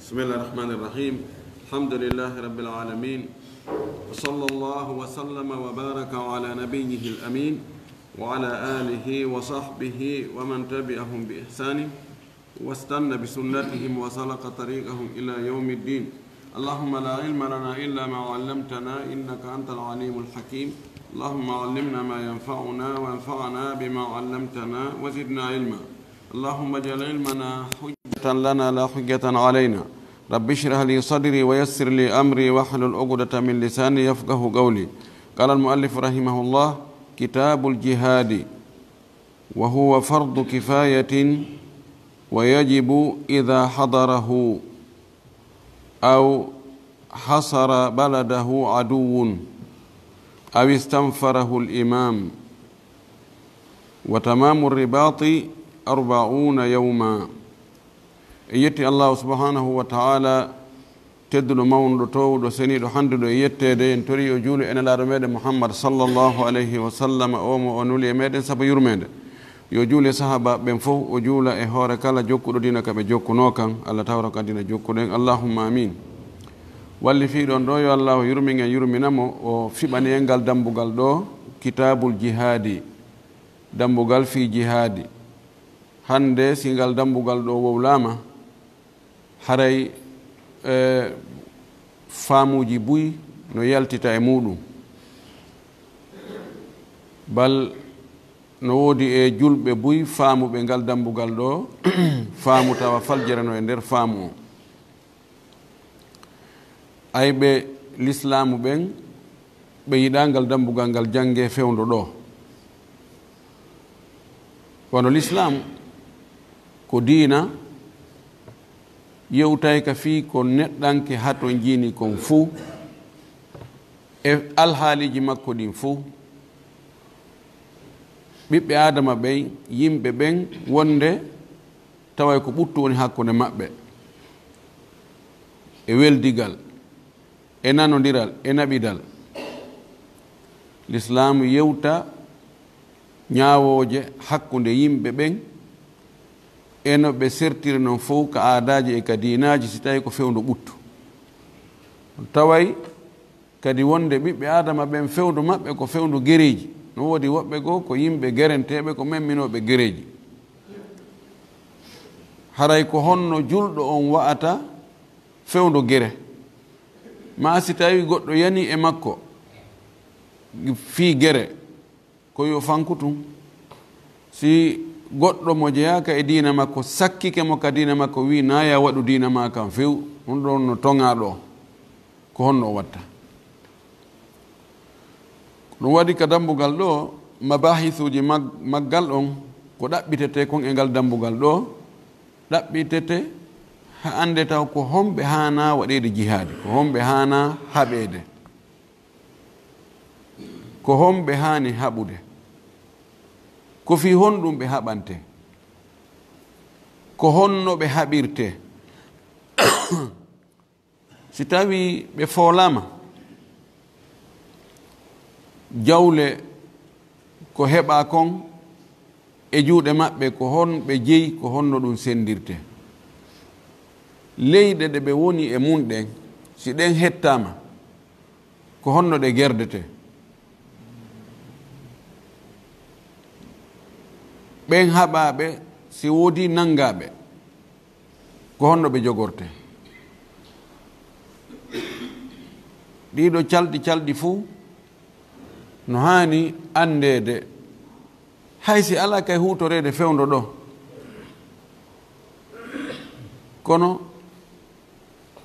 بسم الله الرحمن الرحيم الحمد لله رب العالمين وصلى الله وسلم وبارك على نبيه الأمين وعلى آله وصحبه ومن تبعهم بإحسان واستنى بسنتهم وسلك طريقهم إلى يوم الدين اللهم لا علم لنا إلا ما علمتنا إنك أنت العليم الحكيم اللهم علمنا ما ينفعنا وانفعنا بما علمتنا وزدنا علما اللهم اجعل علمنا حجة لنا لا حجة علينا رب اشرح لي صدري ويسر لي أمري واحلل عقدة من لساني يفقه قولي قال المؤلف رحمه الله كتاب الجهاد وهو فرض كفاية ويجب إذا حضره أو حصر بلده عدو أو استنفره الإمام وتمام الرباط 40 يوما يتي الله سبحانه وتعالى تدل مون تو دو سني دو حند دو يتede en tori o juulu en la remede Muhammad sallallahu alayhi wa sallam o mo onuli meden saba yurmede yo juule sahaba ben fof o juula e hoore kala jokkuɗo dina ka ɓe jokkuno kan Allah tawra ka dina jokkuɗen allahumma amin walli fi ɗon ɗo yo Allah yurmingen yurminamo o fiɓani en ngal dambugal ɗo kitabul jihadi dambugal fi jihadi hande si ngal dambugal ɗo wowlama haray faamuji buy no yaltita e muɗum bal no woodi e julɓe buy faamuɓe ngal dambugal ɗo faamu tawa faljerano e nder faamu o ayɓe l'islamu ɓen ɓe yiɗa ngal dambugal ngal jange fewndo ɗo kono l'islamu ko diina yewtay ka fii ko neɗɗanke hato jiini kon fuu e alhaaliji makko ɗin fuu ɓiɓɓe adama ɓen yimɓe ɓen wonde taway ko ɓuttu woni hakkunde maɓɓe e weldigal e nanodiral e naɓidal l'islamu yewta ñaawoje hakkunde yimɓe ɓen eno ɓe sertiri noon fof ka aadaji e ka diinaji si tawi ko fewndo ɓuttu taway kadi wonde ɓiɓɓe adama ɓen fewndo maɓɓe ko fewndo gereji no woodi woɓɓe goo ko yimɓe gerenteɓe ko memminoɓe gereji haray ko honno julɗo on wa'ata fewndo gere ma si tawi goɗɗo yani e makko fii gere ko yo fankutum si goɗɗo mo jeyaka e diina makko sakkike mo ka diina makko wi naya waɗu diina ma kam few ɗum ɗon no toŋaɗo ko honno o watta ɗum waɗi ka dambugal ɗo mabahisuji maggal on ko ɗaɓɓitete kon e ngal dambugal ɗo ɗaɓɓitete ha ande taw ko homɓe hana waɗede jihadi ko homɓe hana haɓede ko homɓe hani haɓude ko fi honɗum ɓe haɓante ko honno ɓe haɓirte si tawi ɓe foolama jawle ko heɓa kon e juuɗe maɓɓe ko honɓe jeyi ko honno ɗum sendirte leyɗe ɗe ɓe woni e mun ɗen si ɗen hettama ko honno ɗe gerdete ɓen haɓaɓe si woodi nangaɓe ko honno ɓe jogorte ɗiɗo calɗi fuu no hani andede haysi ala kay hutorede fewndo ɗo kono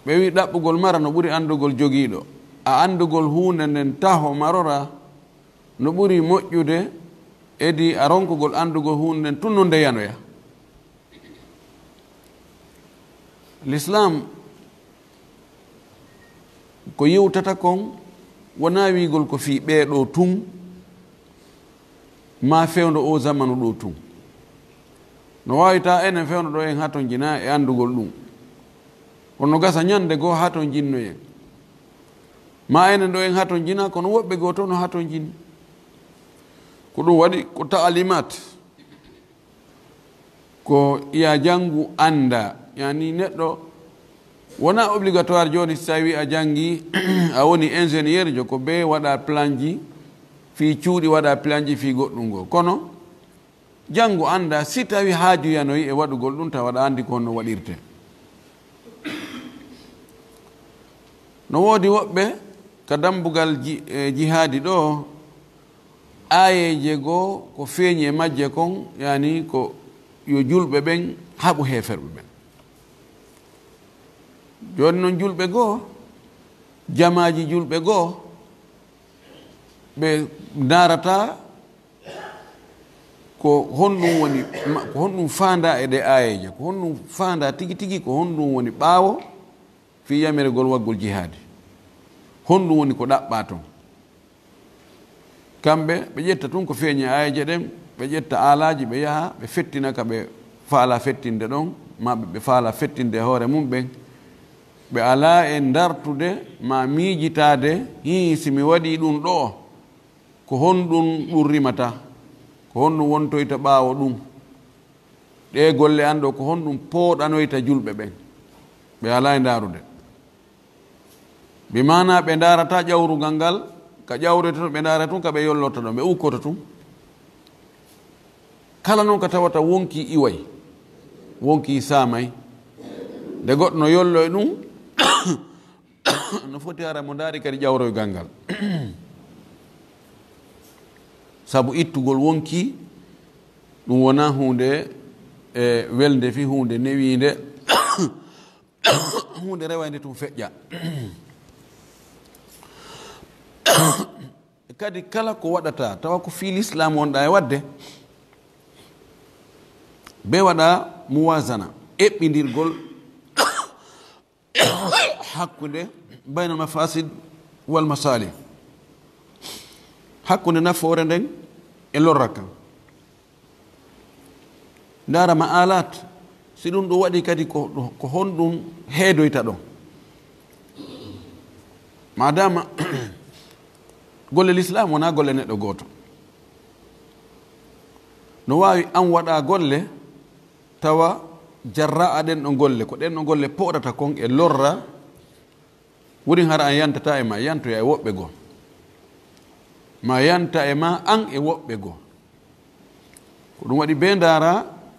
ɓe wi ɗaɓɓugol mara no ɓuri andugol jogiiɗo a andugol hunde nden taho marora no ɓuri moƴƴude edi a ronkugol andugol hunde nden tun no ndeyanoya l'islam ko yewtata kon wona wigol ko fi ɓeeɗo tun ma fewndo o zamanu ɗo tun no wawita enen fewndo ɗo en hato jina e andugol ɗum kono gasa ñande goo hato jinnoyen ma enen ɗo en hato jina kono woɓɓe goo to no hato jinni ko ɗum waɗi ko taalimat ko iya jangu anda yani neɗɗo wona obligatoire joni so tawi a jangi a woni ingénieur jo ko be waɗa plan ji fi cuuɗi waɗa plan ji fi goɗɗum go kono jangu anda si tawi haajuyanoyi e waɗugol ɗum taw waɗa andi ko honno waɗirte no woodi woɓɓe ka dambugal jihaadi ɗo ayeje goo ko feeñi e majje kon yani ko yo julɓe ɓen haɓu heferɓe ɓen joni noon julɓe goo jamaji julɓe goo ɓe darata ko honɗum woni ko honɗum fanda e ɗe ayeje ko honɗum fanda tigi tigi ko honɗum woni ɓaawo fi yamirgol waggol jihaadi honɗum woni ko ɗaɓɓa toon kamɓe ɓe ƴetta tun ko feeñi ayeje ɗen ɓe ƴetta alaji ɓe yaha ɓe fettina ka ɓe faala fettinde ɗon maɓe ɓe faala fettinde hoore mum ɓen ɓe ala e dartude ma miijitade simi waɗi ɗum ɗo ko honɗum ɗum rimata ko honɗum wontoyta ɓaawo ɗum ɗe golle an ɗo ko honɗum pooɗanoyta julɓe ɓen ɓe ala e ndarude bi mana ɓe darata ƴawrugal ngal ka ƴawrete to ɓe dara tun ka ɓe yollota ɗon ɓe ukkoto tun kala noon ka tawata wonki iway wonki samay nde goɗɗo no yollo e ɗum no foti ara mo daari kadi ƴawroygal ngal sabu ittugol wonki ɗum wona hunde e welde fi hunde newinde hunde rewande tum feƴƴa kadi kala ko waɗata tawa ko fi l'islam wonɗa e wadde be waɗa muwasana eɓɓidirgol hakkude bayna mafasid wal masalih hakkude nafoore nden e lorra kan ndara ma alat si ɗum ɗo waɗi kadi ko honɗum heedoyta ɗon madama golle l'islam wona golle neɗɗo gooto no wawi an waɗa golle tawa jarra aɗen ɗo golle ko ɗen ɗo golle poɗata kon e lorra woni hara an yantata e ma yantoya e woɓɓe goo ma yanta e ma an e woɓɓe goo ko ɗum waɗi be ndara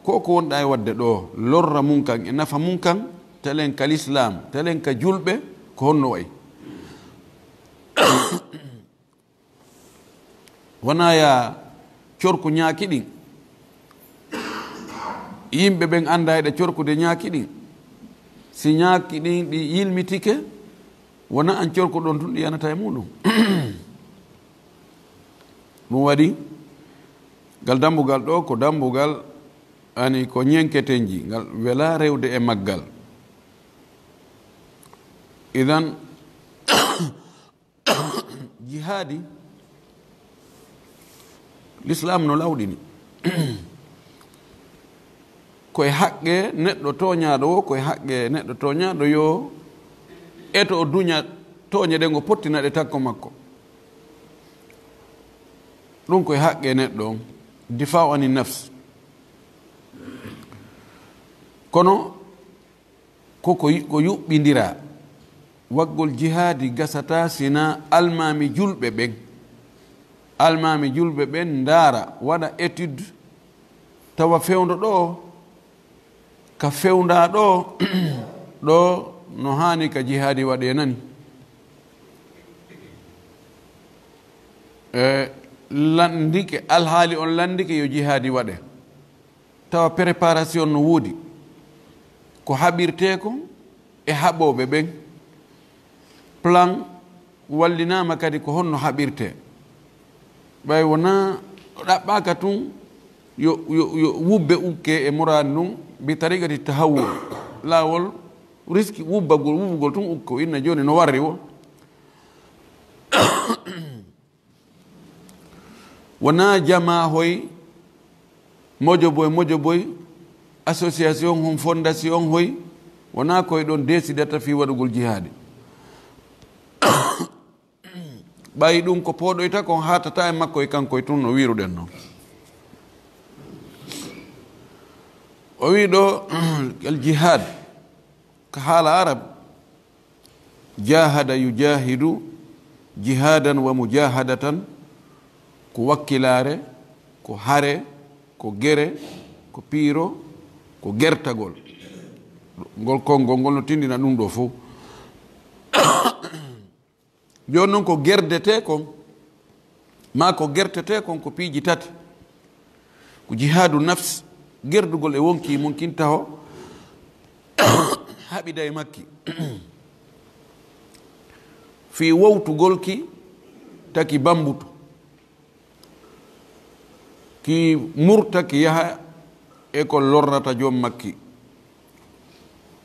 ko wonɗa e wadde ɗo lorra mum kan e nafa mum kan telen ka l'islam telen ka julɓe ko honno wayi wona ya corku ñaaki ɗin yimɓe ɓen anda eɗe corkude ñaaki ɗin si ñaaki ɗin ɗi yilmitike wona an corku ɗon tun ɗi yanata e muɗum ɗum waɗi ngal dambugal ɗo ko dambugal ani ko ñenketenji ngal wela rewde e maggal idan jihadi l'islam no lawɗini koye haqqe neɗɗo toñaɗo o koye haqqe neɗɗo toñaɗo yo eto o duña toñe ɗen o pottinaɗe takko makko ɗum koye haqqe neɗɗo on difau ani nafs kono ko yuɓɓidira waggol jihadi gasata sina almami julɓe ɓen almami julɓe ɓen ndaara waɗa étude tawa fewndo ɗo ka fewnda ɗo ɗo no hani ka jihadi waɗe nani landike alhaali on landike yo jihadi waɗe tawa préparation no woodi ko haɓirte ko e haɓoɓe ɓen plan wallinama kadi ko honno haɓirte ɓay wona ɗaɓɓaka tun yo wubbe ukke e morani ɗum bi tarigati tahawul lawol riski wubbugol tun ukko inna joni no warri o wona jama hoy mojo boy association hon fondation hoy wona koye ɗon décidata fi waɗugol jihadi ɓayi ɗum ko poɗoyta kon hatata e makko e kanko e tun no wiruɗen noon ويدو الجهاد كحال عرب جاهد يجاهد جهادا ومجاهدة كو وكيلاري كو هاري كو جيري كو بيرو كو جرتاغول ngol kongo ngol no tindina dum do fo jon non ko gerdete kon ma ko gertete kon ko piiji tati ko jihadu nafs gerdugol e wonki mun kintaho habida e makki fi wowtugol ki taki bambutu ki murta ki yaha e ko lorrata jom makki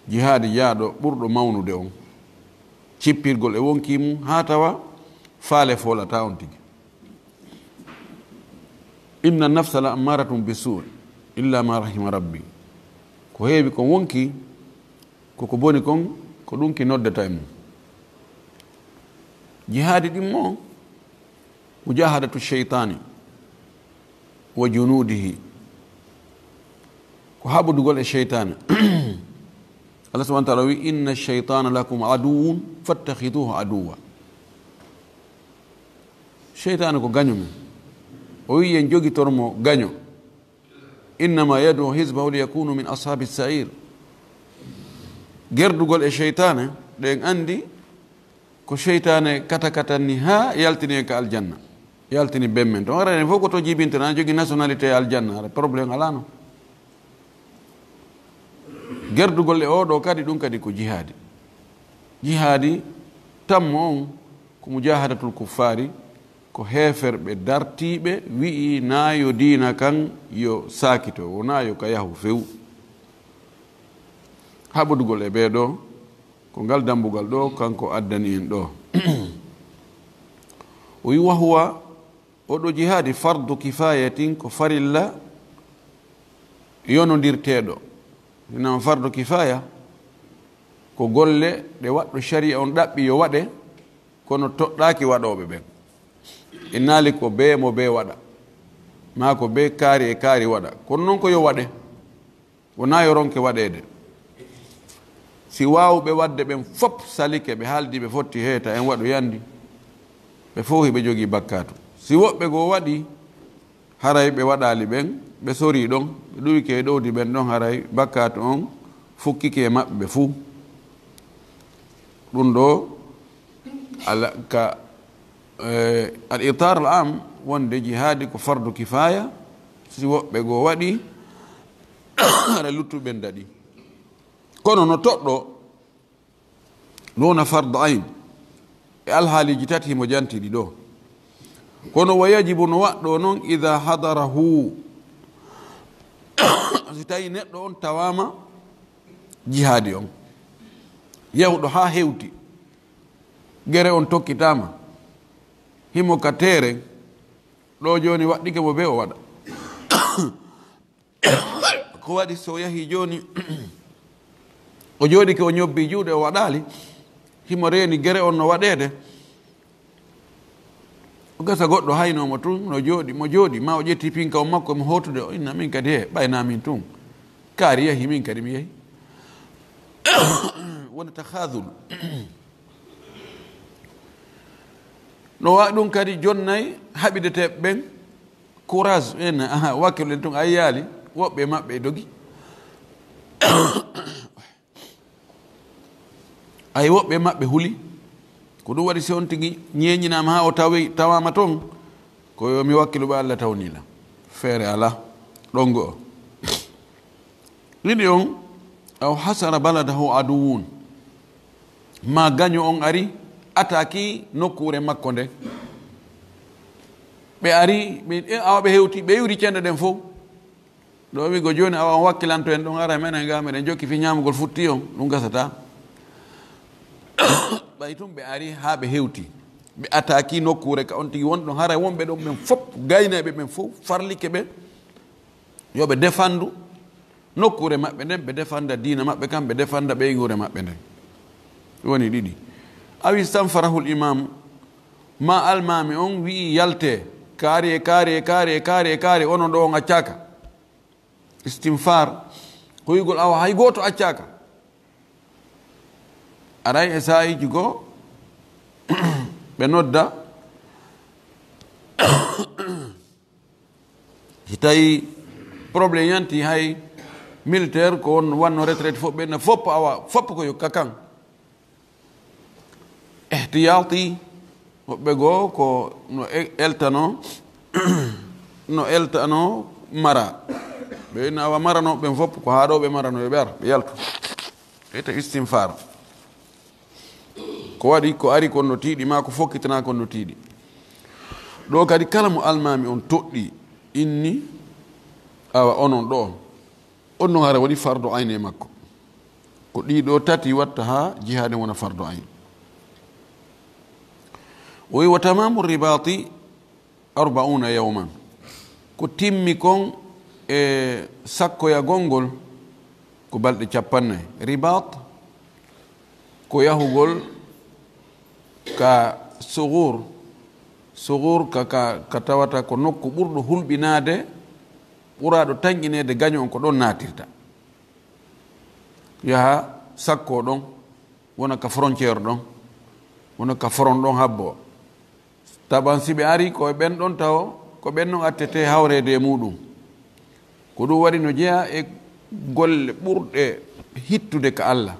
jihadi yaado burdo mawnude on cippirgol e wonki mum ha tawa faale folata on tigi inna nafsa la amaratun bisu illa ma rahima rabbi ko heewi kon wonki koko boni kon ko ɗum ki noddata e mum jihadi ɗin mo mujahadatu cheytani wa junudihi ko haɓudugol e cheytane Allah subhanahu wa ta'ala wi inna cheytana lakum aduwun fattakhiduhu aduwa cheytane ko gaño men o wi yen jogitormo gaño innama yadu hizbahu liyakunu min ashabi sair gerdugol e cheytane ɗen andi ko cheytane kata katanni ha yaltini ka aljanna yaltini bemmen to arane fof ko to jibintana an jogi nationalité aljanna ara probléme alano gerdugol e oɗo kadi ɗum kadi ko jihadi jihadi tammo on ko mujahadatul kuffari ko heferɓe dartiɓe wi'i na yo dina kan yo sakito wona yo ka yahu few haɓodugol e ɓeɗo ko ngal dambugal ɗo kanko addani en ɗo o wi wahuwa oɗo jihadi fardu kifayatin ko farilla yonodirteɗo inama fardu kifaya ko golle ɗe waɗɗo sharia on ɗaɓɓi yo waɗe kono toɗɗaki waɗoɓe ɓen e naali ko be mo be waɗa ma ko be kaari e kaari waɗa kono noon ko yo waɗe wona yo ronke waɗede si wawɓe wadde ɓen fop salike ɓe haaldi ɓe fotti heeta en waɗo yandi ɓe fof hiɓe jogii bakkatu si woɓɓe goo waɗi haray ɓe waɗali ɓen ɓe sori ɗon ɓe ɗuwike e ɗowdi ɓen ɗon haray bakkatu on fukkike e maɓɓe ɓe fuu ɗum ɗo ka al itar al am wonde jihadi ko fardu kifaya si woɓɓe goo waɗi hara luttuɓen daɗi kono no toɗɗo ɗona fardu ayn e alhaaliji tati himo jantiɗi ɗo kono wa yajibu no waɗɗo noon ida hadarahu si tawi neɗɗo on tawama jihadi on yawɗo ha hewti gere on tokkitama himo ka tere ɗo joni waɗɗike mo be o waɗa ko waɗi so yahi joni o jooɗi ke o ñobbi juuɗe o waɗali himo reeni gere on no waɗede o gasa goɗɗo haynomo tun no jooɗi mo jooɗi ma o ƴetti pinka o makko mo hotude o inna min kadi he ɓaynamin tun kaari yahi min kadi mi yahi wona tahadul no wawi ɗum kadi jonnayi haɓideteɓe ɓen courage en wakkilo en tun a yaali woɓɓe maɓɓe dogi ay woɓɓe maɓɓe huli ko ɗum waɗi si on tigi ñeñinama ha o tawama toon ko yomi wakkilo ɓe Allah tawnila feere ala ɗongo o ɗiɗi on aw hasara baladahu aduwun ma gaño on ari ataki nokkure makko nde ɓe ari awa ɓe hewti ɓe yuri cende ɗen fof ɗo wigo joni awa on wakkilanto en ɗon ara menen ga meɗen jokki fi ñamugol futti on ɗum gasata ɓay tum ɓe ari ha ɓe hewti ɓe ataki nokkure ka on tigi wonɗon haray wonɓe ɗon ɓen fof gayneɓe ɓen fof farlike ɓe yoɓe défendu nokkure maɓɓe nden ɓe défenda dina maɓɓe kam ɓe défenda ɓeygure maɓɓe nden woni ɗiɗi awi stanfarahul imam ma almami on wi yalte kaari e kaari e kaari e kaari e kaari onon ɗo on accaka istinfar koygol awa hay goto accaka aray e sa'iji goo ɓe nodda si tawi probléme yanti hay militaire ko wanno retraite fof ɓenna foppo awa foppo ko yokka kan ihtiyati woɓɓe goo ko no eltano no eltano mara ɓe no awa marano ɓen foppo ko haa ɗo ɓe marano yo ɓe ar ɓe yaltu ete istimfar ko waɗi ko ari konno tiiɗi ma ko fokkitana konno tiiɗi ɗo kadi kala mo almami on toɗɗi inni awa onon ɗo on non hara waɗi fardo ayne makko ko ɗiɗo tati watta ha jihade wona fardo ayn o wi wa tamamu ribati 40 yawman ko timmi kon e sakkoya gongol ko balɗe 50 ribat ko yahugol ka sugur ka tawata ko nokku ɓurɗo hulɓinade ɓuraɗo tanƴinede gaño on ko ɗon natirta yaha sakko ɗon wona ka frontiére ɗon wona ka front ɗon habbo taban siɓe ari koye ɓen ɗon taw ko ɓen ɗon attete hawrede e muɗum ko ɗum waɗi no jeeya e golle ɓurɗe hittude ka Allah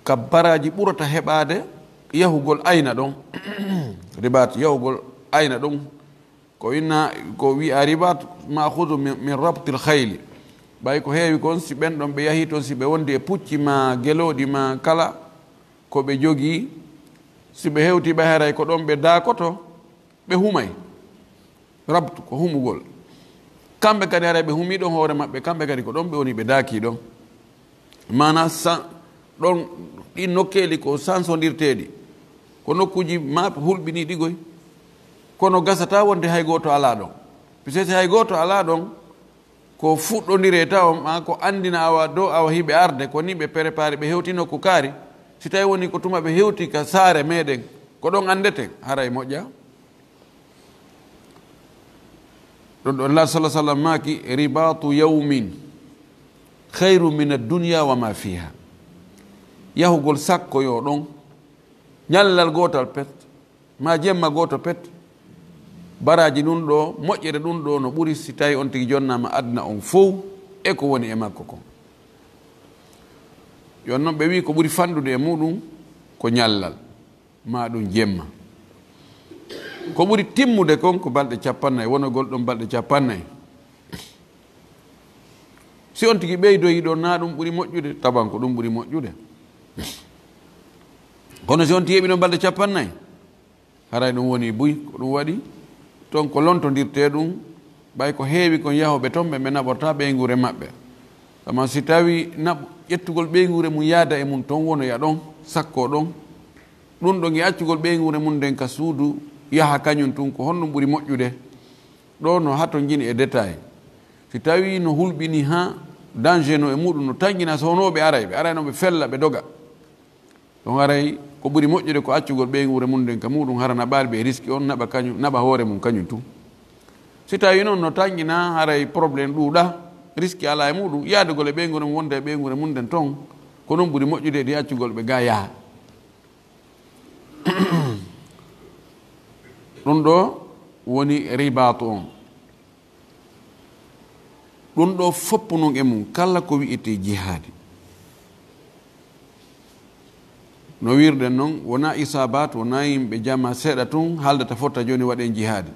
ka baraji ɓurata heɓade yahugol ayna ɗon ribat yahugol ayna ɗon ko inna ko wi'a ribat ma'khudhu min rabtil khayli ɓay ko heewi kon si ɓen ɗon ɓe yahi toon si ɓe wondi e pucci ma geloɗi ma kala ko ɓe jogii si ɓe hewti ɓe haray ko ɗon ɓe daakoto ɓe humay rabtu ko humugol kamɓe kadi haray ɓe humi ɗon hoore maɓɓe kamɓe kadi ko ɗon ɓe woni ɓe daaki ɗon mana ɗon ɗi nokkeli ko sansodirteɗi ko nokkuji maɓe hulɓini ɗigoy kono gasata wonde hay goto ala ɗon puisque hay goto ala ɗon ko fuɗɗodire taw ma ko andina awa dow awa hiɓe arde ko ni ɓe préparé ɓe hewti nokku kaari si tawi woni ko tuma ɓe hewti ka saare meɗen ko ɗon andeten haray moƴƴa ɗon ɗon Allah sallah sallam maki ribatu yawmin khayru min ad-dunya wa ma fiha yahugol sakkoyo ɗon ñallal gotal pet ma jemma goto pet baraji ɗum ɗo moƴƴere ɗum ɗo no ɓuri si tawi on tigi jonnama aduna on fof e ko woni e makko kon yon noon ɓe wi ko ɓuri fanɗude e muɗum ko ñallal ma ɗum jemma ko ɓuri timmude kon ko balɗe 50 wonogol ɗon balɗe 50 si on tigi ɓeydoyi ɗo na ɗum ɓuri moƴƴude taban ko ɗum ɓuri moƴƴude kono si on tigi yeɓi ɗon balɗe 50 haray ɗum woni buy ko ɗum waɗi toon ko lontodirte ɗum ɓay ko heewi kon yahoɓe toon ɓe naɓorta ɓeygure maɓɓe sama si tawi ƴettugol ɓeygure mum yaada e mum toon wonoya ɗon sakko ɗon ɗum ɗon e accugol ɓeygure mum nden ka suudu yaha kañum tun ko honɗum ɓuri moƴƴude ɗo no hato jini e détail si tawi no hulɓini ha danger no e muɗum no tanƴina so hono ɓe aray noon ɓe fella ɓe doga ɗon aray ko ɓuri moƴƴude ko accugol ɓeygure mum nden ka muɗum hara naɓaali ɓe risque on naɓa hoore mum kañum tun si tawi noon no tanƴina haray probléme ɗuuɗa risque ala e muɗum yaadugol e ɓeygure mum wonda e ɓeygure mum nden toon ko ɗum ɓuri moƴƴude ɗi accugol ɓe ga yaha ɗum ɗo woni ribatu on ɗum ɗo foppu noon e mum kala ko wi'ete jihadi no wirden noon wona isabat wona yimɓe jama seeɗa tun haaldata fotta joni waɗen jihadi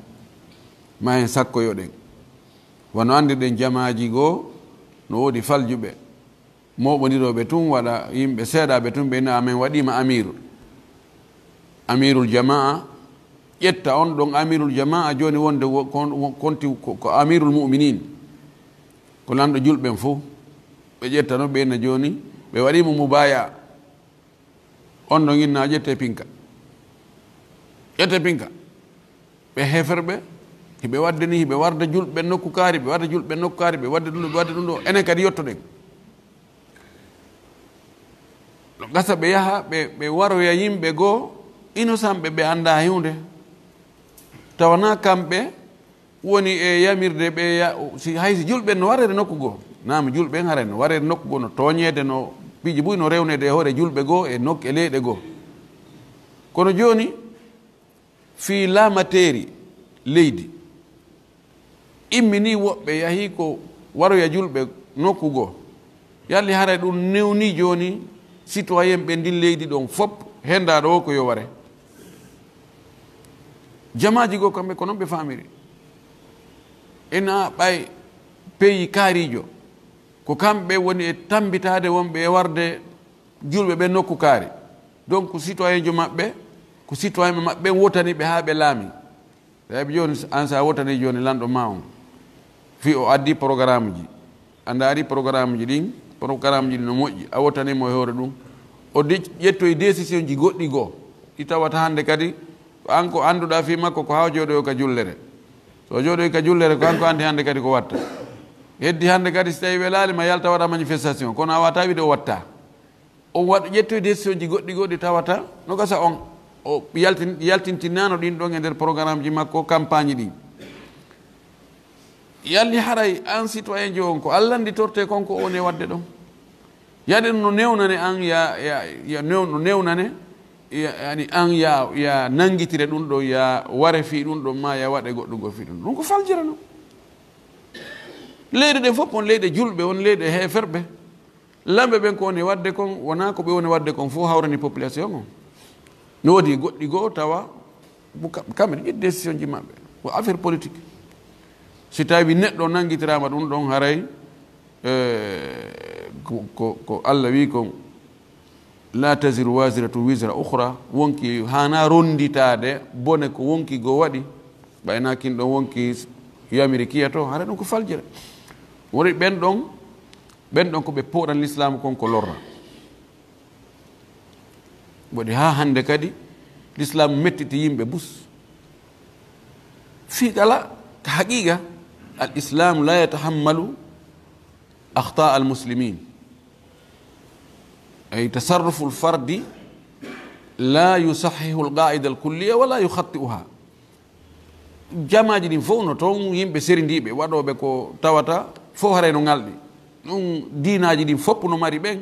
ma hen sakkoyoɗen wono andirɗen jamaji goo no woodi faljuɓe moɓodiroɓe tun waɗa yimɓe seeɗaɓe tun ɓe amen waɗima amirul jamaa ƴetta on ɗon amirul jamaa joni wonde konti ko amirul muminin ko lanɗo julɓen fof ɓe ƴettano ɓeyna joni ɓe waɗimo mubaya on ɗon inna ƴette pinka ɓe heferɓe hiɓe wadde ni hiɓe warda julɓe nokku kaari ɓe wadda julɓe nokku kaari ɓe wadde ɗum ɗo enen kadi yettoɗen no gasa ɓe yaha ɓe waroya yimɓe goo innocent ɓe anda hunde tawana kamɓe woni e yamirde ɓe si haysi julɓe no warrede nokku goo naam julɓe haren no ware nokku go no toñede no piiji buy no rewnede e hoore julɓe goo e nokku e leyɗe goo kono joni fi laamateri leydi immini woɓɓe yahi ko waroya julɓe nokku goo yalli hara ɗum newni joni citoyen ɓe ndin leydi ɗon fop hendaɗo o ko yo ware jamaji goo kamɓe ko noon ɓe famiri ena ɓay pays kaarijo ko kamɓe woni e tambitade wonɓe e warde julɓe ɓe nokku kaari donc citoyen jo maɓɓe ko citoyen ɓe maɓɓe wotani ɓe haa ɓe laami sabi joni an sa wotani joni lanɗo ma on fi o addi programme ji anda ari programme ji ɗin programme ji ɗi no moƴƴi a wotanimo e hoore ɗum o ƴettoye décision ji goɗɗi goo ɗi tawata hannde kadi an ko annduɗa fi makko ko haw jooɗoyo ka jullere so jooɗoy ka jullere ko an ko andi hannde kadi ko watta heddi hannde kadi so tawi welaali ma yalta waɗa manifestation kono a wata wiide o watta on waɗa ƴettoye décision ji goɗɗi goɗɗi tawata no gasa on o yaltintinano ɗin ɗon e nder programme ji makko campagne ɗin yalli haray an citoyen ji on ko allah ndi torte konko on e wadde ɗon yaɗen no newnane an no newnane yani an ya nangitire ɗum ɗo ya ware fi ɗum ɗo ma ya waɗe goɗɗum go fi ɗum ko faljira no leyɗe ɗen fof on leyɗe julɓe on leyɗe heferɓe lamɓe ɓen ko woni wadde kon wona ko ɓe woni wadde kon fof hawrani population on no woodi goɗɗi goo tawa kamɓe ɗe ƴetti décision ji maɓɓe ko affaire politique si tawi neɗɗo nangitirama ɗum ɗon haray ko allah wi kon la tasiru wasiratu wisra ukhra wonki hana ronditade bone ko wonki go waɗi ɓayna kin ɗon wonki yamirikiya to hara ɗum ko faljira woni ɓen ɗon ko ɓe poɗan l'islam kon ko lorra waɗi ha hande kadi l'islam mettiti yimɓe bus fi kala ka haqiqa al islam la yatahammalu akhta al muslimin أي تصرف الفرد لا يصحح القاعدة الكلية ولا يخطئها jamaji ɗin fof no toon yimɓe serindiɓe waɗoɓe ko tawata fof haray no ngalɗi ɗum dinaji ɗin fopp no mari ɓen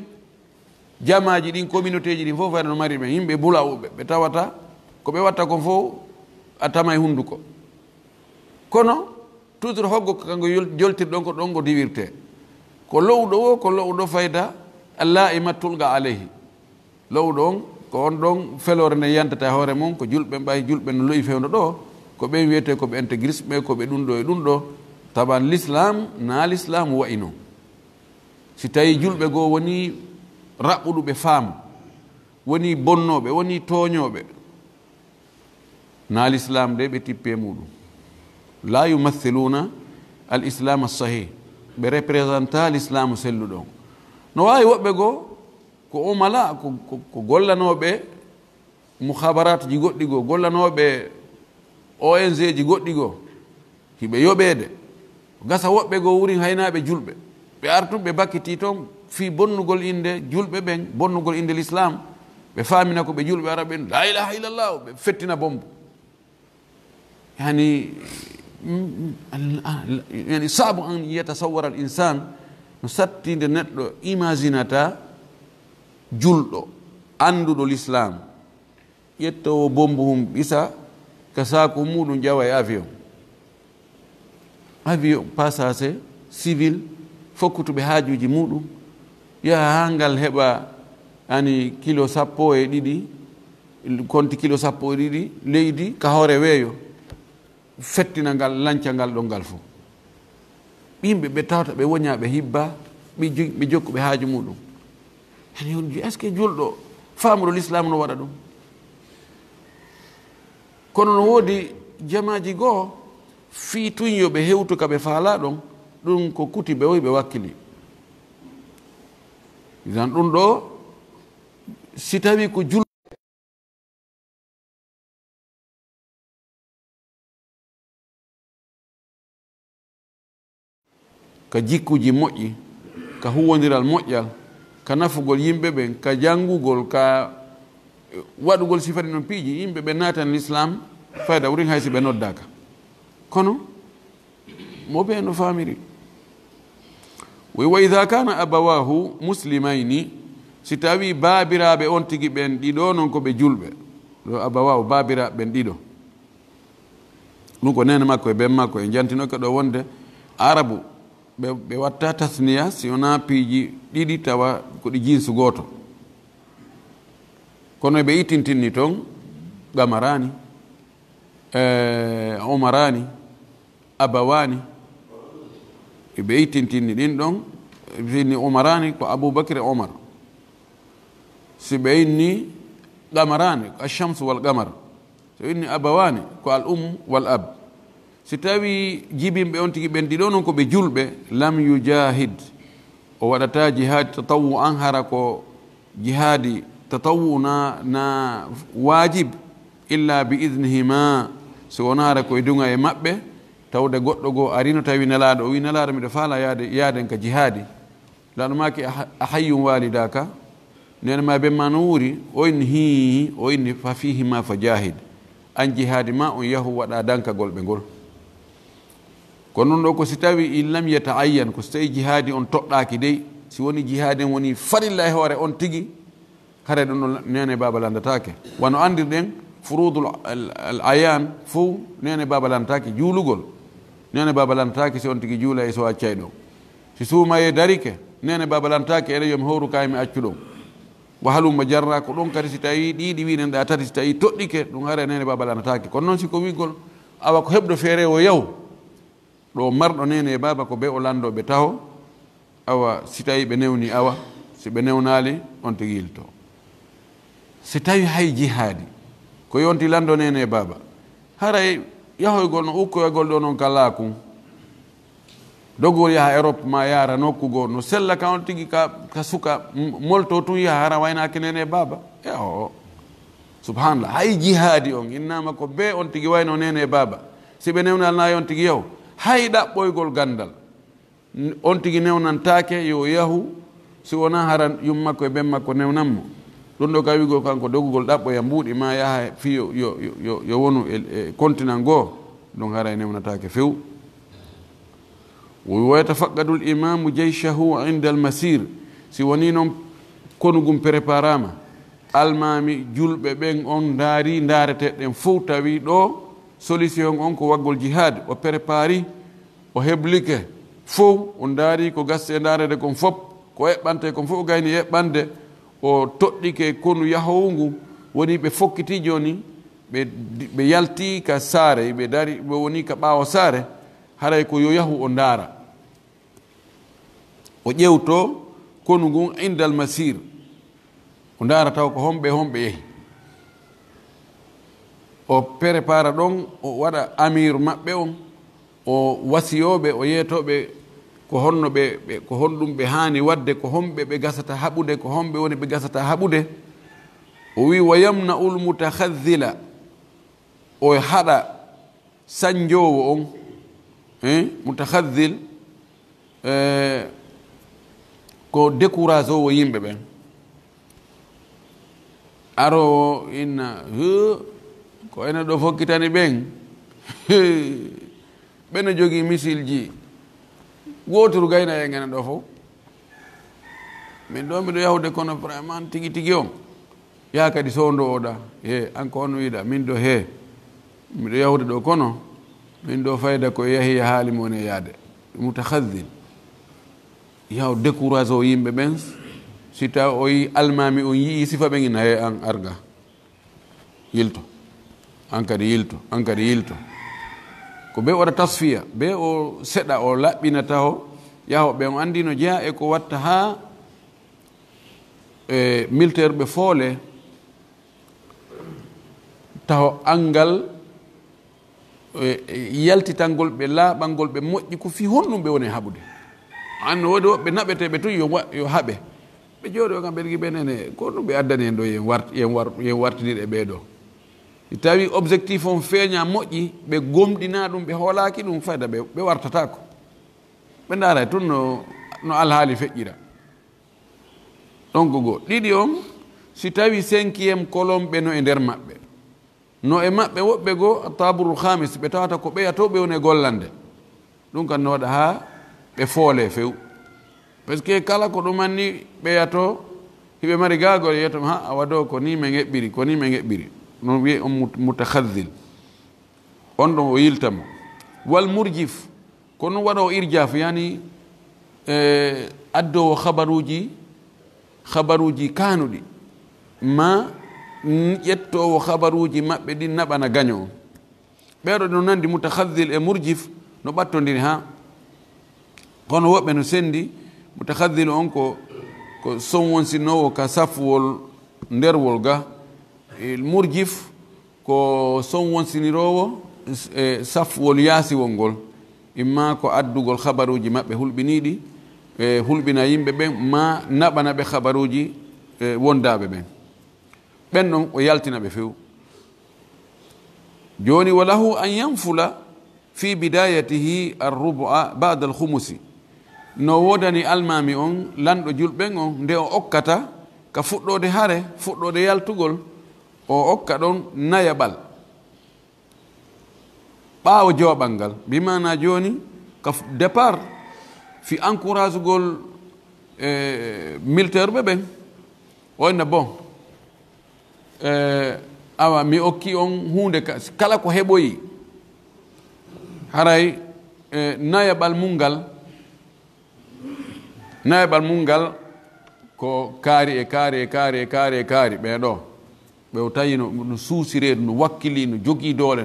jamaji ɗin communauté ji ɗin fof haray no mari ɓen yimɓe bulawuɓe ɓe tawata ko ɓe watta kon fof a tama e hunduko kono toujours hoggo kanko joltirɗon ko ɗon go diwirte ko lowɗo fayda allah imattulga alayhi lowɗo on ko on ɗon felore nde yantata hoore mum ko julɓe ɓay julɓe no loyi fewno ɗo ko ɓe wiyete koɓe intégrisme koɓe ɗum ɗo e ɗum ɗo taban l'islam na l'islam wayi noon si tawi julɓe goo woni raɓɓuɗuɓe faamu woni bonnoɓe woni tooñoɓe na l'islam de ɓe tippe muɗum la yumathiluna al islam assahih ɓe représenta l'islam selluɗon no wawi woɓɓe goo ko omala ko gollanoɓe mukhabarat ji goɗɗi goo gollanoɓe ONG ji goɗɗi goo hiɓe yoɓede gasa woɓɓe goo wuri haynaɓe julɓe ɓe artuɓe bakkiti toon fi bonnugol inde julɓe ɓen bonnugol inde l'islam ɓe famina ko ɓe julɓe ara ɓen la ilaha illallah ɓe fettina bombo yani sabu an yatasawwara al insan no sattinde neɗɗo imaginata julɗo anduɗo l'islam ƴettowo bombu hum ɓisa ka saku muɗum ƴawa e avion passage civil fokkutuɓe haajuji muɗum yaha ha ngal heɓa ani kilo 12 konti kilo 12 leydi ka hoore weeyo fettina ngal lanca ngal ɗo ngal fof yimɓe ɓe tawta ɓe woñaɓe hibba ɓe jokkuɓe haaju muɗum est ce que julɗo famuɗo l'islam no waɗa ɗum kono no woodi jamaji goo fi tun yoɓe hewtu ka ɓe faala ɗon ɗum ko kuti ɓe woyi ɓe wakkili isan ɗum ɗo si tawi ko julɗo ka jikkuji moƴƴi ka huwodiral moƴƴal ka nafugol yimɓe ɓen ka janngugol ka waɗugol sifani noon piiji yimɓe ɓe naatan l'islam fayda wurin haysi ɓe noddaka kono mo ɓe no famiri وإذا كان أبواه مسلمين ستاوي بابرا بأنتي بن ديدو نونكو بجولب أبواه بابرا بن ديدو نونكو نين ماكو بن ماكو إن نوكو دو وند عربو بواتا تثنية سيونا بيجي ديدي توا كودي جينس غوتو كونو بيتين تنيتون غامراني عمراني أبواني بيتين تنين دون بيني عمراني كأبو بكر عمر سبيني غامراني الشمس والقمر سبيني أبواني كالأم والأب ستاوي جيبين بيونتي بنديدون كو بجولبه لم يجاهد ودتا جهاد تطوع أنهركو جهادي تطوعنا نا واجب إلا بإذنهما سوناركو يدونغا يمبه tawde goddo go arino tawi nelaado o wi nelaado mi do faala yaade ka jihadi lanu maki ahayyun walidaka nen ma be manuri o inni fa fihi ma fajahid an jihadi ma on yahu wada danka golbe gol kono do ko si tawi illam yataayyan ko stay jihadi on toddaaki dey si woni jihadi woni farillahi hore on tigi kare don nene baba landataake wano andirden furudul al-ayan fu nene baba landataake juulugol nene baba lantaki si on tigi juula e so accay ɗo si suuma e darike nene baba lantaki ene yomi howru kaymi accu ɗon wa halumma jarra ko ɗon kadi si tawi ɗiɗi winen ɗa tati si tawi toɗɗike ɗum hare nene baba lantaki kono noon siko wigol awa ko heɓɗo feere o yaw ɗo marɗo nene e baba ko be o landoɓe taho awa si tawi ɓe newni awa si ɓe newnali on tigi yilto si tawi hay jihadi ko yonti lando nene e baba haray yahoygol no ukkoygol ɗo noon kalakum dogol yaha Europe ma yara nokkugo no sella ka on tigi ka suka molto tun yaha hara waynaki nene baba o subhanallah hay jihadi on innama ko be on tigi wayno nene baba si ɓe newnalnayi on tigi yahu hay ɗaɓɓoygol gandal on tigi newnantake yo yahu si wona haran yum makko e ben makko newnanmo ɗum ɗo ka wigo kanko dogugol ɗaɓɓoya mbuuɗi ma yaha fi yo wonu e continent goo ɗum hara e newnatake few ويتفقد الإمام جيشه عند المسير سواني نوم كونغم بريباراما المامي جلب بين أون داري دارت دم فوتا وي دو سوليسيون أون كو وغول جهاد وبريباري وهبليك فو أون داري كو غاسي دارت كون فوب كو يبانته كون فو غايني يبانده o toɗɗike konu yahowngu woni ɓe fokkiti joni ɓe yalti ka saare ɓe dari ɓe woni ka ɓaawo saare haray ko yo yahu o ndaara o ƴewto konu ngun indal masir o ndaara taw ko homɓe yehi o prépara ɗon o waɗa amiru maɓɓe on o wasiyoɓe o yeetoɓe ko honno ɓe ko honɗum ɓe haani wadde ko homɓe ɓe gasata haɓude ko homɓe woni ɓe gasata haɓude o wi wa yamna'ul mutakhadhila o haɗa sanjowo on mutakhadhil ko décourage owo yimɓe ɓen aro inna ko ene ɗo fokkitani ɓen ɓene jogii missile ji wotoru gayna e ngene ɗo fof min ɗo miɗo yahude kono vraiment tigi tigi on yaha kadi sowndo oɗa he anko on wiiɗa min ɗo he miɗo yahude ɗo kono min ɗo fayda ko yahi haali mon e yaade mutakhadhil yaw décourage o yimɓe ɓen si taw o yi almami on yii sifa ɓen ina he an arga yilto an kadi yilto ko be waɗa tasfiya be o seɗa o laɓɓinata o yaho ɓe o anndi no jeya e ko watta ha militaire ɓe foole taw angal yaltitangol ɓe laaɓangol ɓe moƴƴi ko fi honɗum ɓe woni haɓude anno woodi woɓɓe naɓeteɓe tun yo haɓe ɓe jooɗi o kam ɓe rigi ɓenene ko ɗum ɓe addani hen ɗo yen wartiniɗe ɓeeɗo si tawi objectif on feeña moƴƴi ɓe gomɗina ɗum ɓe hoolaki ɗum fayda ɓe wartatako ɓe ndaara tun no alhaali feƴƴira donc goo ɗiɗi on si tawi 5e colonne ɓe no e nder maɓɓe no e maɓɓe woɓɓe goo taburu hamis ɓe tawata ko ɓeyatoɓe woni e gollande ɗum kam no waɗa ha ɓe foole few parce que kala ko ɗum anni ɓeyato hiɓe mari gagol yetom ha a waɗo ko ni me geɓɓiri ko ni me geɓɓiri non wiye on mutahaddil on ɗon o yiltamo wal murjif ko non waɗa o irjaf yani addowo habaruji kanuɗi ma ƴettowo habaruji maɓɓe ɗi naɓana gaño on ɓeɗo ɗo nandi mutahaddil e murjif no ɓattodiri ha kono woɓɓe no sendi mutahaddil on ko sonwonsinowo ka safwol nderwol ga murjif ko sonwonsinirowo safwol yaasiwol ngol imma ko addugol habaruji maɓɓe hulɓiniɗi hulɓina yimɓe ɓen ma naɓana ɓe habaruji wondaɓe ɓen ɓen ɗon o yaltina ɓe few joni walahu an yanfula fi bidayatihi arruba bada alhumusi no wodani almami on lanɗo julɓen on nde o okkata ka fuɗɗode hare fuɗɗode yaltugol o okka ɗon nayaɓal ɓaawo joɓal ngal bimana joni ka départ fi encourage gol militaire ɓe ɓen oyna bon awa mi okki on hunde kala ko heɓoyi haray nayaɓal mum ngal ko kaari ɓeɗo ɓe o tawi no suusireedu no wakkili no jogii doole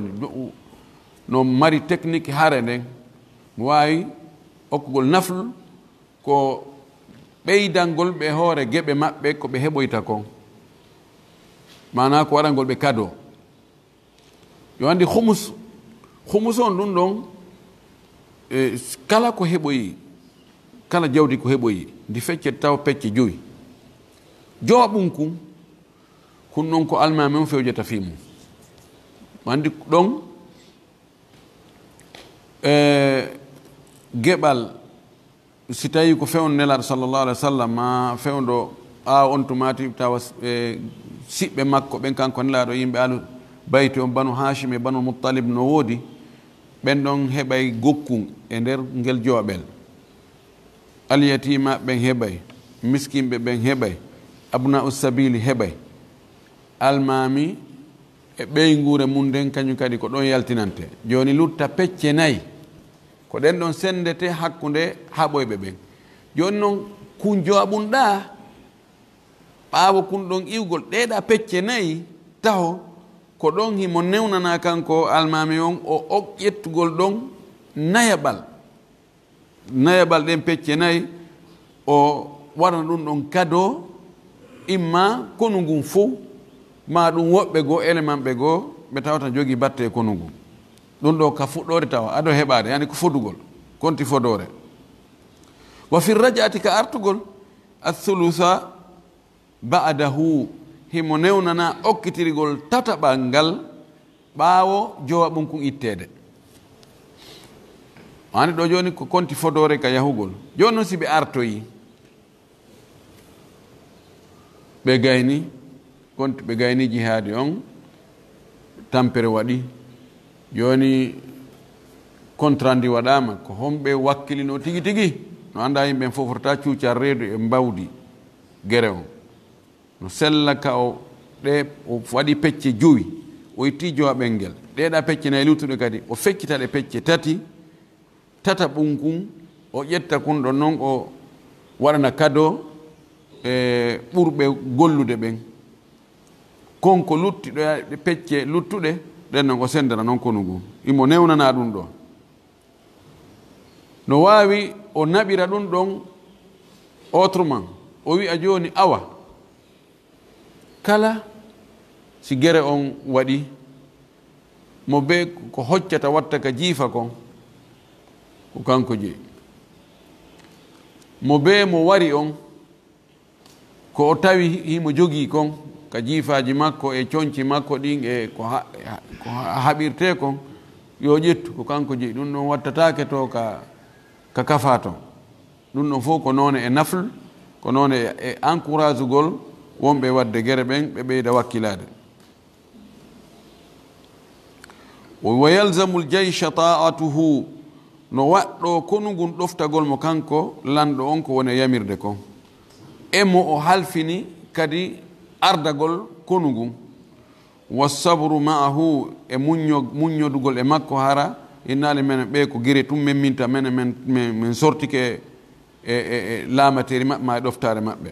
no mari technique hare nden mo waawi okkugol naflu ko ɓeydangol ɓe hoore geɓe maɓɓe ko ɓe heɓoyta kon mana ko waɗangol ɓe kado yo anndi humus on ɗum ɗon kala ko heɓoyi kala jawdi ko heɓoyi ndi feccete taw pecce 5 jooɓum kum kun ɗon ko almami on fewjata fi mum andi ɗon geɓal si tawi ko fewno nelaɗo sallllahu alih wa sallam ma fewndo on tumati tawa siɓɓe makko ɓen kanko nelaɗo yimɓe alu bayti on banu hashim e banu muttalib no woodi ɓen ɗon heɓay gokkun e nder ngel jooɓel alyatima ɓen heɓay miskimɓe ɓen heɓay abna usabili heɓay almami e ɓeygure mum nden kañum kadi ko ɗon yaltinante joni lutta pecce 4 ko ɗen ɗon sendete hakkude haɓoyɓe ɓen joni noon kun jooɓunɗa ɓaawo kun ɗon iwgol ɗeɗa pecce 4 taho ko ɗon himo newnana kanko almami on o ƴettugol ɗon nayaɓal ɗen pecce 4 o waɗana ɗum ɗon kado imma konu ngun fof ma ɗum woɓɓe goo élément ɓe goo ɓe tawata jogii batte konu ngun ɗum ɗo ka fuɗɗore tawa ado heɓade yani ko fodugol konti fodore wa fi rajati ka artugol athulutha ba'dahu himo newnana okkitirigol tataɓal ngal ɓaawo jowaɓum kun ittede ani ɗo joni ko konti fodore ka yahugol joni noon si ɓe artoyi ɓe gayni konti ɓe gayni jihaadi on tampere waɗi joni contrat ndi waɗama ko homɓe wakkilino tigi tigi no anda yimɓe fofota cuucar reedu e mbawdi gere on no sella ka o waɗi pecce 5 o itti jowaɓel ngel ɗeɗa pecce 4 luttuɗe kadi o feccita ɗe pecce 3 tataɓum kun o ƴetta kun ɗon noon o waɗana kado e ɓurɓe gollude ɓen konko luttiɗo ɗe pecce luttuɗe ɗen noon o sendana noon kono ngu imo newnana ɗum ɗo no wawi o naɓira ɗum ɗon autrement o wi'a joni awa kala si gere on waɗi mo be ko hoccata watta ka jiifa kon ko kanko jeeyi mo be mo wari on ko o tawi himo jogii kon ka jiifaji makko e coñci makko ɗin e ko haɓirte kon yo ƴettu ko kanko jeeyi ɗum ɗon wattatake to ka kafa ton ɗum ɗon fof ko noone e nafle ko noone e encourage gol wonɓe wadde gere ɓen ɓe ɓeyda wakkilade wa yalzamu ljeycha ta'atuhu no waɗɗo konungun ɗoftagol mo kanko lanɗo on ko woni yamirde ko emo o halfini kadi ardagol konungun wasabru ma'ahu e muññodugol e makko hara innali men ɓe ko giri tum men minta men sortike e laamateri maɓɓe ma e ɗoftare maɓɓe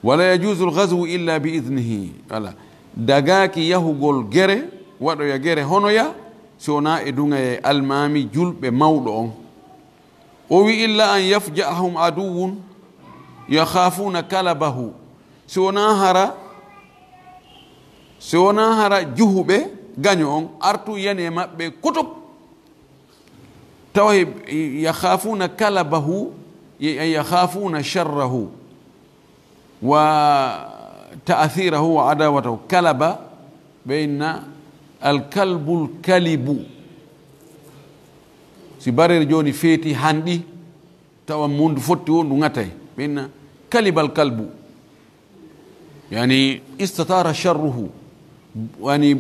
wala yajuzu lgazwu illa bi idnihi ala dagaki yahugol gere waɗoya gere honoya si wona e dunga e almami julɓe mawɗo on o wi illa an yafja'ahum aduwun yakhafuna kalabahu si wona hara juhuɓe gaño on artu yani e maɓɓe kutub tawa yakhafuna kalabahu yakhafuna sharrahu wa ta'athirahu wa adawatahu kalaba bayna alkalbul kalibu si barer joni feeti hanɗi tawa mundu fotti o ndu gatay bayna kalibal kalbu yani istatara sharruhu wani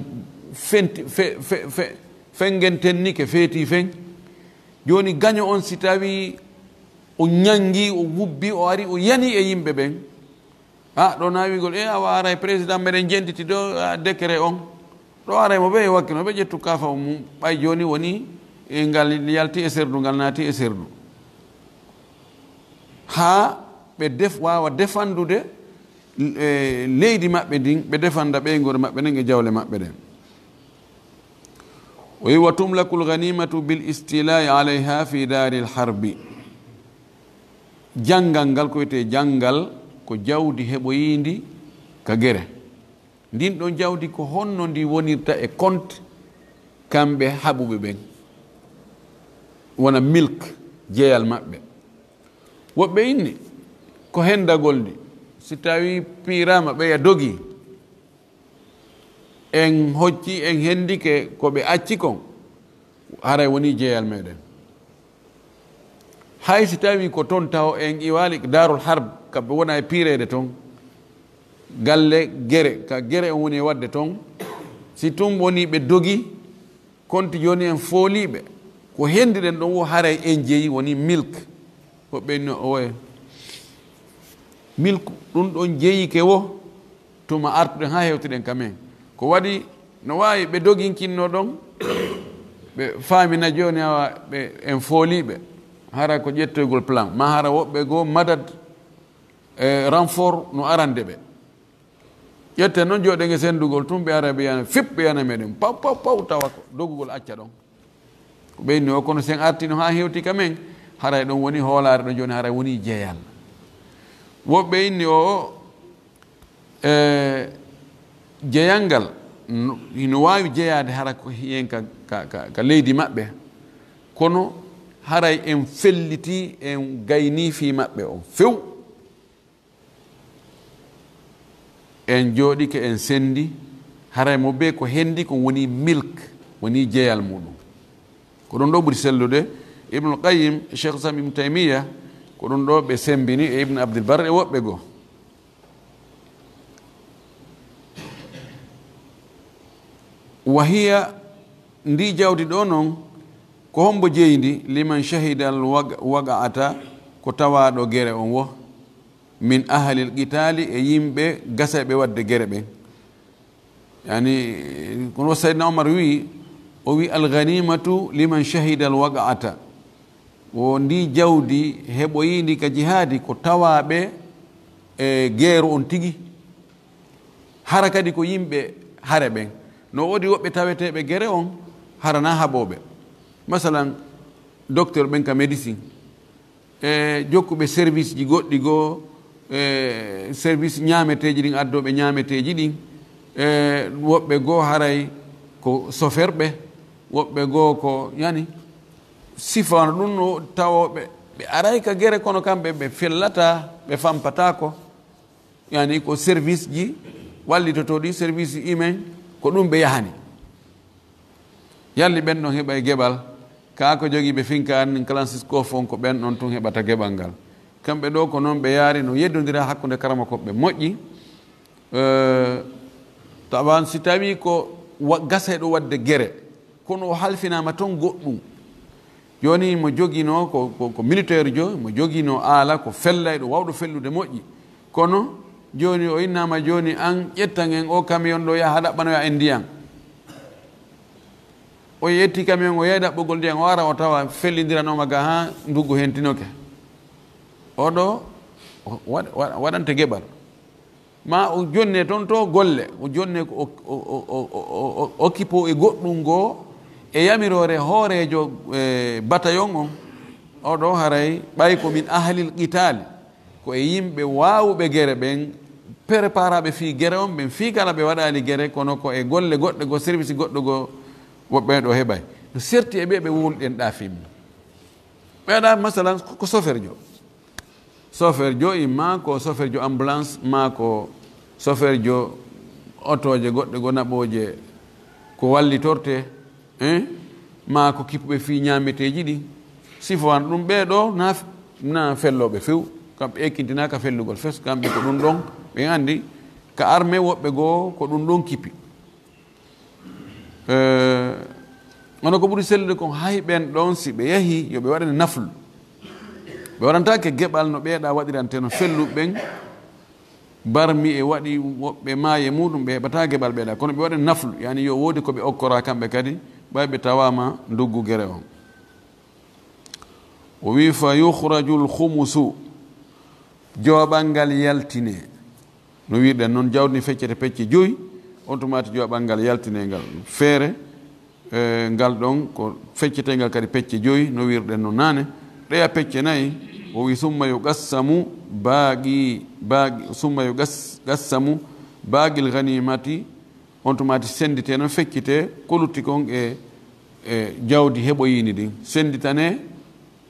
fengentennike feeti fen joni gaño on si tawi o ñangi o wubbi o ari o yani e yimɓe ɓen ɗo nawigol awa ara e président meɗen jenditi ɗo décret on ɗo ara mo ɓe e wakkino ɓe ƴettu kafa mum ɓay joni woni ngal yalti e serdu ngal naati e serdu ha ɓe wawa defandude leydi maɓɓe ndin ɓe defanda ɓeygore maɓɓe nden e jawle maɓɓe ɗen o wi wa tumlaku lganimatu bil istilai alayha fi dari lharbi janngal ngal ko wiyete janngal ko jawdi heɓoyindi ka gere ndin ɗon jawdi ko honno ndi wonirta e compte kamɓe haɓuɓe ɓen wona milk jeeyal maɓɓe woɓɓe inni ko hendagol ndi si tawi pirama ɓeya dogi en hocci en hendike ko ɓe acci kon haray woni jeeyal meɗen hay si tawi ko toon taw en iwali darul harb kamɓe wona e pirede toon galle gere ka gere on woni e wadde toon si tum woni ɓe dogi konti joni en fooliɓe ko hendiɗen ɗon wo haray en jeeyi woni milk hoɓɓe oye milk ɗum ɗon jeeyike wo tuma artuɗen ha hewtiɗen kamen ko waɗi no wawi ɓe doginkinno ɗon ɓe famina joni awa ɓe en fooliɓe hara ko ƴettoygol plan ma hara woɓɓe goo madad renfort no arande ɓe ƴette noon jooɗen e sendugol tum ɓe ara ɓe yana fip ɓe yana meɗen paw tawa ko dogugol acca ɗon ko ɓeyni o kono sen artino ha hewti kamen haray ɗon woni hoolare ɗon joni haray woni jeeyal woɓɓe inni o jeeyal ngal no wawi jeeyade hara ko hiyen ka leydi maɓɓe kono haray en felliti en gayni fi maɓɓe on few en jooɗike en sendi haray mo be ko hendi ko woni milk woni jeeyal muɗum ko ɗon ɗo ɓuri sellude ibnul qayyim cheikh sam ibnu taymiya ko ɗum ɗo ɓe sembini e ibne abdilbar e woɓɓe goo wahiya ndi jawdi ɗo noon ko hombo jeyndi liman shahidal waga'ata ko tawaɗo gere on wo min ahlil qitali e yimɓe gasaɓe wadde gere ɓen yani kono saydna omar wi o wi alghanimatu liman shahidal waga'ata wo ndi jawdi heɓoyindi ka jihadi ko tawaɓe e geero on tigi hara kadi ko yimɓe hare ɓen no wodi woɓɓe taweteɓe gere on harana haɓoɓe masalan docteur ɓen ka médecine e jokkuɓe service ji goɗɗi goo service ñaameteji ɗin addoɓe ñaameteji ɗin woɓɓe goo haray ko soferɓe woɓɓe goo ko yani sifano ɗum no tawoɓe ɓe aray ka gere kono kamɓe ɓe fellata ɓe fampatako yani ko service ji wallitoto ɗi service humain ko ɗum ɓe yahani yalli ɓen ɗon heɓa e geɓal ka ko jogui ɓe finka annin clancisco fon ko ɓen ɗon tun heɓata geɓal ngal kamɓe ɗo ko noon ɓe yaari no yeddodira hakkude karama koɓe moƴƴi tawan si tawi ko gaseɗo wadde gere kono o halfinama toon goɗɗum joni mo jogino ko militaire jo mo jogino ala ko fellayɗo wawɗo fellude moƴƴi kono joni o innama joni an ƴettan en o camion ɗo yaha ɗaɓɓanoya en ndiyan o yetti camion o yeyi ɗaɓɓugol ndiyan o ara o tawa fellidiranoma ga ha nduggu hentinoke oɗo waɗante geɓal ma o jonne toon to golle o jonne o occupo e goɗɗum goo e yamirore hoorejo bataillon on oɗo haray ɓay ko min ahlil qitali ko e yimɓe wawɓe guere ɓen préparaɓe fi guere on ɓen fi kala ɓe waɗali guere kono ko e golle goɗɗe go service goɗɗo go woɓɓe ɗo heɓay no serti e ɓe ɓe wulɗen ɗa fimmi ɓeɗa masalan ko chauffeur jo imma ko chauffeur jo ambulance ma ko chauffeur jo otoje goɗɗe go naɓoje ko wallitorte ma ko kippuɓe fi ñameteji ɗi sifoan ɗum ɓeɗo na felloɓe few kamɓe ekkintinaka fellugol fes kamɓe ko ɗum ɗon ɓe andi ka armé woɓɓe goo ko ɗum ɗon kippi ono ko ɓuri sellude kon hay ɓen ɗon si ɓe yahi yoɓe waɗane naflu ɓe waɗantake geɓal no ɓeeɗa waɗirante no felluɓen barmi e waɗi woɓɓe maaye muɗum ɓe heɓata geɓal ɓeeɗa kono ɓe waɗani naflu yani yo woodi koɓe okkora kamɓe kadi ɓay ɓe tawama nduggu guere on o wi fa yuhraju lhumusu jooɓal ngal yaltine no wirɗen noon jawdi feccete pecce joyi on tumati jooɓal ngal yaltine ngal feere ngal ɗon ko feccetengal kadi pecce joyi no wirɗen no nane ɗeya pecce nayi o wi summa yo gassamu summa yo gassamu baagil ganimati on tumati sendite noon feccite kolutti kon e jawdi heɓoyini ɗin senditane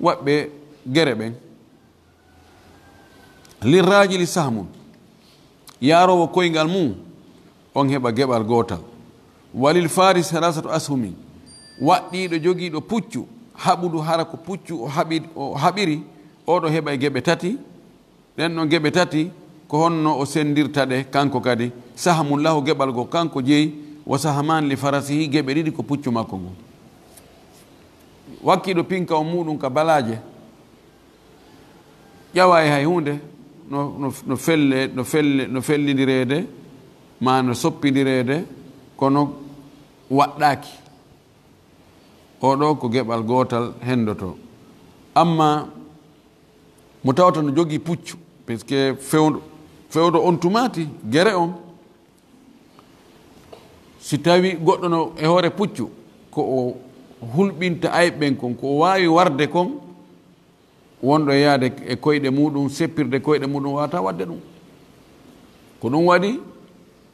waɓɓe gere ɓen lirrajili sahmun yarowo koyngal mum on heɓa geɓal gotal walil faris halasatu ashumin waɗɗiɗo jogiiɗo puccu haɓudu hara ko puccu o haɓiri oɗo heɓa e geɓe tati ɗen ɗon geɓe tati ko honno o sendirta ɗe kanko kadi sahmun lahu geɓal go kanko jeeyi wo sahaman li farasihi geɓe ɗiɗi ko puccu makko ngu wakkiɗo pinka o muɗum ka balaje ƴawa e hay hunde no fellidirede ma no soppidirede kono waɗɗaki oɗo ko geɓal gotal hendoto amma mo tawata no jogui puccu par ce que fewdo on tumati guere on si tawi goɗɗo no e hoore puccu ko o hulɓinta ayɓen kon ko o wawi warde kon wonɗo e yaade e koyɗe muɗum seppirde koyɗe muɗum wawata wadde ɗum ko ɗum waɗi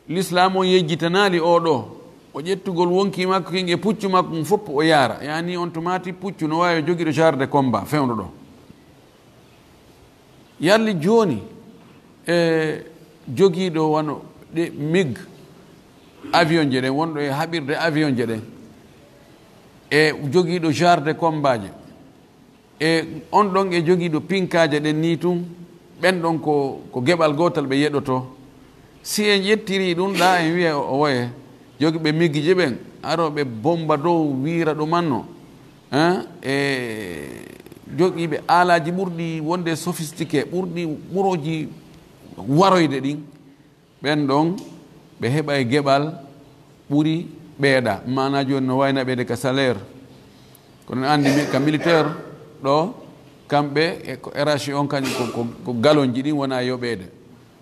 l'islam on yejjitanali oɗo o ƴettugol wonki makko kin e puccu makko mum fopp o yaara yani on tumati puccu no wawi joguiɗo char de combat fewɗo ɗo yalli joni e joguiɗo wano ɗe mig avion je ɗen wonɗo e haɓirde avion je ɗen e joguiɗo char de combat je e on ɗon e joguiɗo pinkaje ɗen ni tun ɓen ɗon ko geɓal gotal ɓe yeɗoto si en ƴettiri ɗum ɗa en wiya o woye jogiɓe miggije ɓen aroɓe bomba dow wira ɗumanno e jogiɓe alaji ɓurɗi wonde sophistiqué ɓuroji waroyde ɗin ɓen ɗon ɓe heɓa e geɓal ɓuri ɓeeɗa mana joni no wayna ɓeede ka salaire kono andi ka militaire ɗo kamɓe e rachi on kañum ko galonji ɗin wona yoɓeede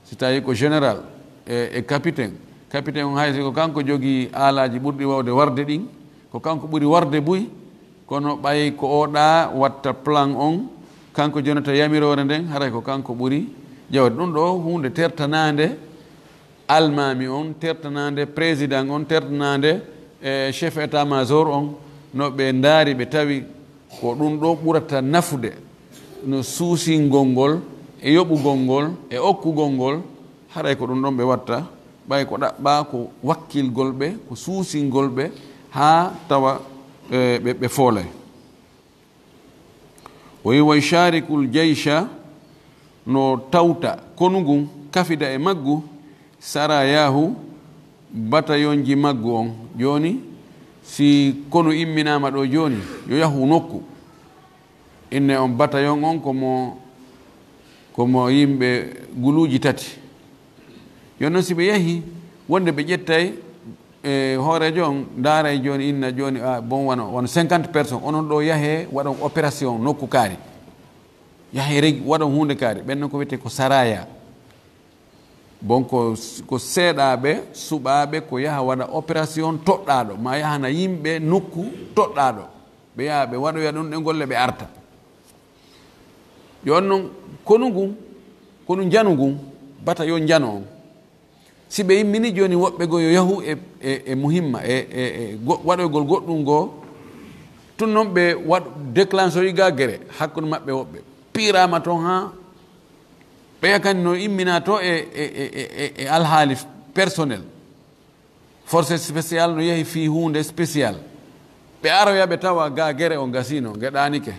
si tawi ko général e capitaine on haysi ko kanko jogui alaji ɓurɗi wawde warde ɗin ko kanko ɓuri warde buy kono ɓay ko oɗa watta plan on kanko jonata yamirore nden haray ko kanko ɓuri jawde ɗum ɗo hunde tertanade almami on tertanade président on tertanade chef état major on no ɓe daari ɓe tawi ko ɗum ɗo ɓurata nafude no suusingol ngol e yoɓugol ngol e okkugol ngol haray ko ɗum ɗon ɓe watta ɓay ko ɗaɓɓa ko wakkilgol ɓe ko suusingol ɓe ha tawa ɓe foolay o wi way sharikul jeysha no tawta konugum kafida e maggu sarayahu batayonji maggu on joni si kono imminama ɗo joni yo yahu nokku inne on bataillon on komo yimɓe guluuji tati yo noon si ɓe yahi wonde ɓe ƴettay hoorejo on daaray joni inna joni bon wono 50 personnes onon ɗo yahe waɗon opération nokku kaari yahe regi waɗon hunde kaari ɓen ko wiyete ko saraya bon ko seeɗaɓe suɓaɓe ko yaha waɗa opération toɗɗaɗo ma yahana yimɓe nokku toɗɗaɗo ɓe yaha ɓe waɗoya ɗum ɗe golle ɓe arta yon noon konu janu ngun bata yo jano on si ɓe yimmini joni woɓɓe go yo yahu e muhimma waɗoygol goɗɗum goo tun noon ɓe déclenche ga guere hakkude maɓɓe woɓɓe pirama toon ha ɓe yakani no immina to e alhaali personnel force spécial no yehi fi hunde spécial ɓe aroya ɓe tawa ga guere o gasino gueɗanike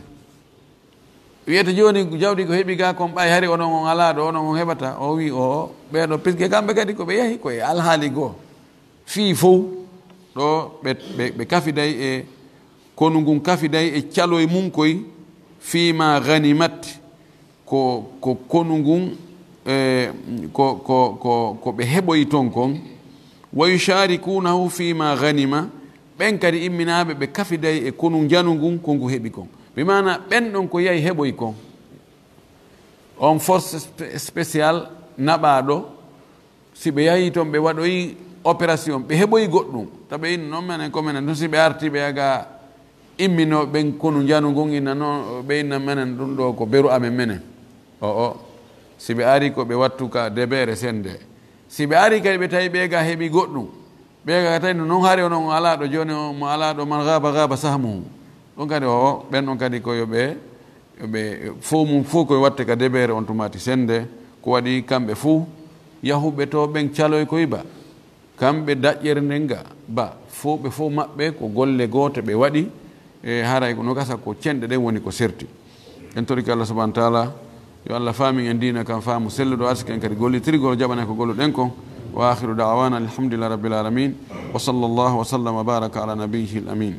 wiyete joni jawdi ko heeɓi ga kon ɓay hari onon on ala ɗo onon on heɓata o wi o ɓeɗo puisque kamɓe kadi koɓe yahi koye alhaali goo fii fof ɗo ɓe kafiday e konu ngun kafiday e caloye mum koye fima ganimat ko konu ngun ko ɓe heɓoyi toon kon wa yusharikunahu fima ganima ɓen kadi imminaɓe ɓe kafiday e konu janu ngun ko ngu heeɓi kon bimana ɓen ɗon ko yahi heɓoy kon on force spécial naɓaɗo si ɓe yahi toon ɓe waɗoyi opération ɓe heɓoyi goɗɗum taɓa inno noon menen komenen ɗum si ɓe arti ɓe yaga immino ɓen konu janu ngun inna noon ɓe inna menen ɗum ɗo ko beru amen menen si ɓe ari ko ɓe wattu ka debere sende si ɓe ari kadi ɓe tawi ɓeega heeɓi goɗɗum ɓeega tawi no noon haari onon ala ɗo joni mo ala ɗo man gaba sahmuhu ɗon kadi ɓen ɗon kadi ko yoɓe fo mum fof koye watte ka debere on tumati sende ko waɗi kamɓe fou yahuɓe to ɓen caloy koye ba kamɓe daƴƴere nden ga ba ɓe fof maɓɓe ko golle goote ɓe waɗi e haray no gasa ko cenɗe ɗen woni ko serti en toriki Allah subahana taala yo Allah faamin en dina kam faamu selluɗo arsiki en kadi gollitirgol jaɓana ko golluɗen kon wa akhiru da'wana alhamdulillahi rabbil alamin wa sallallahu wa sallam wa baraka ala nabiyhi al amin